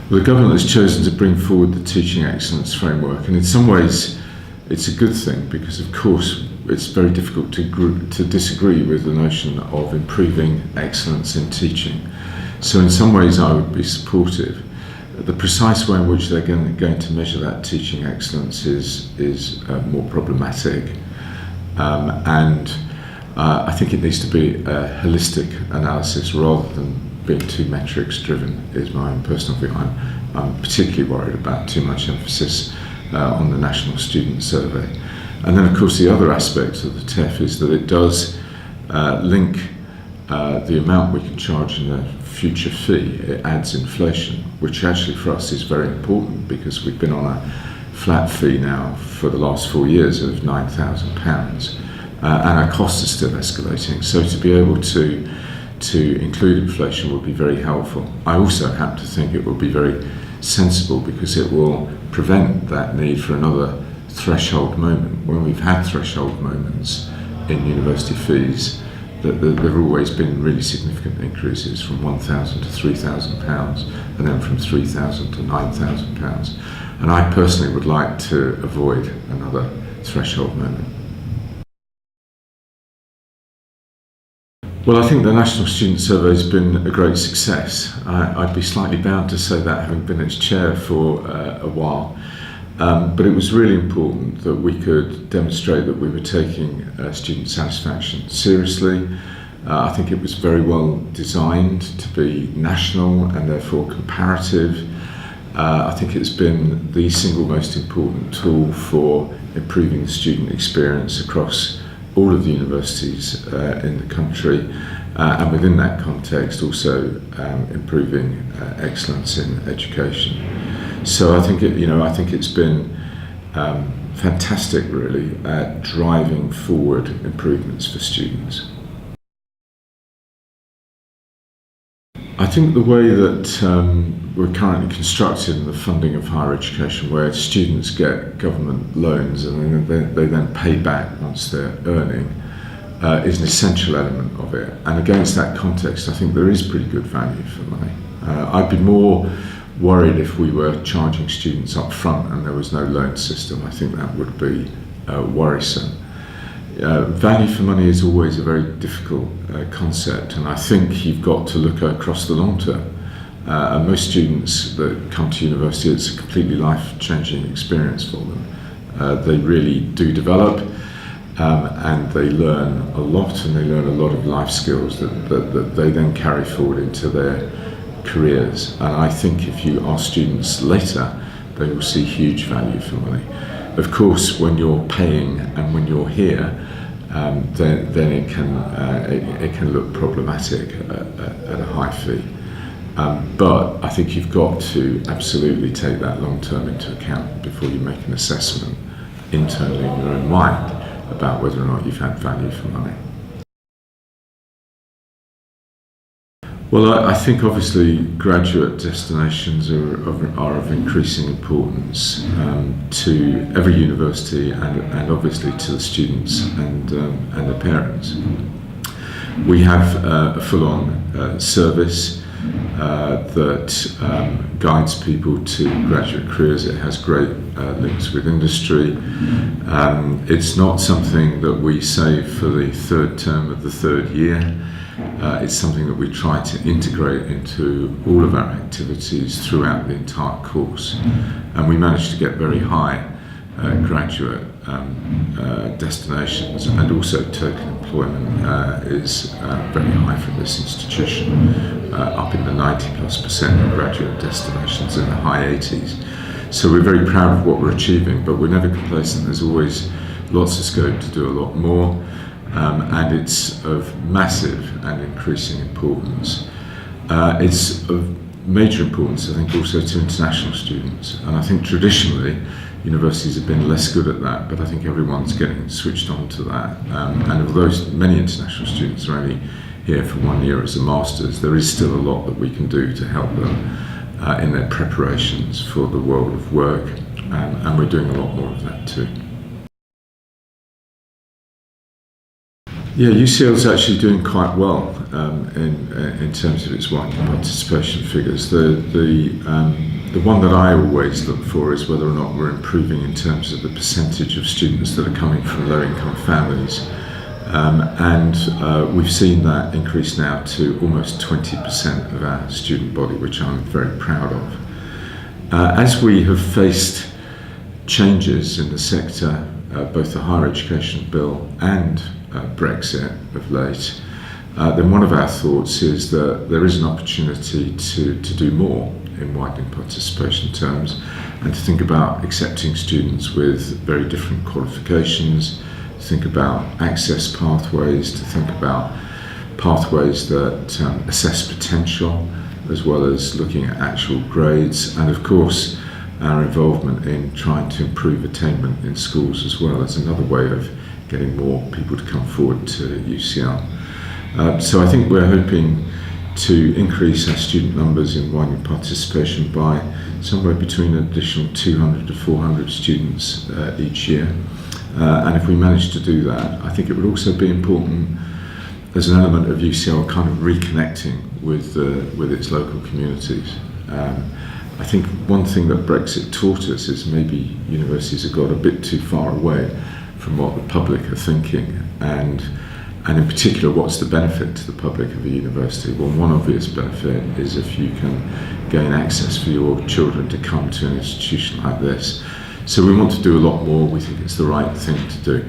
Well, the government has chosen to bring forward the Teaching Excellence Framework, and in some ways it's a good thing because, of course, it's very difficult to disagree with the notion of improving excellence in teaching. So in some ways I would be supportive. The precise way in which they're going to measure that teaching excellence is more problematic, and I think it needs to be a holistic analysis rather than being too metrics driven, is my own personal view. I'm particularly worried about too much emphasis on the National Student Survey. And then of course the other aspect of the TEF is that it does link the amount we can charge in a future fee. It adds inflation, which actually for us is very important because we've been on a flat fee now for the last 4 years of £9,000, and our costs are still escalating. So to be able to include inflation would be very helpful. I also happen to think it will be very sensible because it will prevent that need for another threshold moment. When we've had threshold moments in university fees, that there have always been really significant increases from £1,000 to £3,000 and then from £3,000 to £9,000. And I personally would like to avoid another threshold moment. Well, I think the National Student Survey has been a great success. I'd be slightly bound to say that, having been its chair for a while. But it was really important that we could demonstrate that we were taking student satisfaction seriously. I think it was very well designed to be national and therefore comparative. I think it's been the single most important tool for improving the student experience across all of the universities in the country, and within that context also improving excellence in education. So I think it's been fantastic, really, at driving forward improvements for students. I think the way that we're currently constructed in the funding of higher education, where students get government loans and they then pay back once they're earning, is an essential element of it. And against that context, I think there is pretty good value for money. I'd be more worried if we were charging students up front and there was no loan system. I think that would be worrisome. Value for money is always a very difficult concept, and I think you've got to look across the long term. And most students that come to university, it's a completely life-changing experience for them. They really do develop, and they learn a lot, and they learn a lot of life skills that they then carry forward into their careers. And I think if you ask students later, they will see huge value for money. Of course, when you're paying and when you're here, then it can look problematic at a high fee. But I think you've got to absolutely take that long term into account before you make an assessment internally in your own mind about whether or not you've had value for money. Well, I think obviously graduate destinations are of increasing importance to every university and obviously to the students and the parents. We have a full-on service that guides people to graduate careers. It has great links with industry. It's not something that we save for the third term of the third year. It's something that we try to integrate into all of our activities throughout the entire course. And we manage to get very high graduate destinations, and also token employment is very high for this institution, up in the 90+% of graduate destinations, in the high 80s. So we're very proud of what we're achieving, but we're never complacent. There's always lots of scope to do a lot more. And it's of massive and increasing importance. It's of major importance, I think, also to international students. And I think traditionally, universities have been less good at that, but I think everyone's getting switched on to that. And although many international students are only here for 1 year as a master's, there is still a lot that we can do to help them in their preparations for the world of work. And we're doing a lot more of that too. Yeah, UCL is actually doing quite well in terms of its widening participation figures. The The one that I always look for is whether or not we're improving in terms of the percentage of students that are coming from low-income families. We've seen that increase now to almost 20% of our student body, which I'm very proud of. As we have faced changes in the sector, both the higher education bill and Brexit of late, then one of our thoughts is that there is an opportunity to do more in widening participation terms, and to think about accepting students with very different qualifications, to think about access pathways, to think about pathways that assess potential, as well as looking at actual grades, and of course our involvement in trying to improve attainment in schools as well as another way of getting more people to come forward to UCL. So I think we're hoping to increase our student numbers in widening participation by somewhere between an additional 200 to 400 students each year. And if we manage to do that, I think it would also be important as an element of UCL kind of reconnecting with its local communities. I think one thing that Brexit taught us is maybe universities have got a bit too far away from what the public are thinking, and in particular, what's the benefit to the public of a university? Well, one obvious benefit is if you can gain access for your children to come to an institution like this. So we want to do a lot more. We think it's the right thing to do.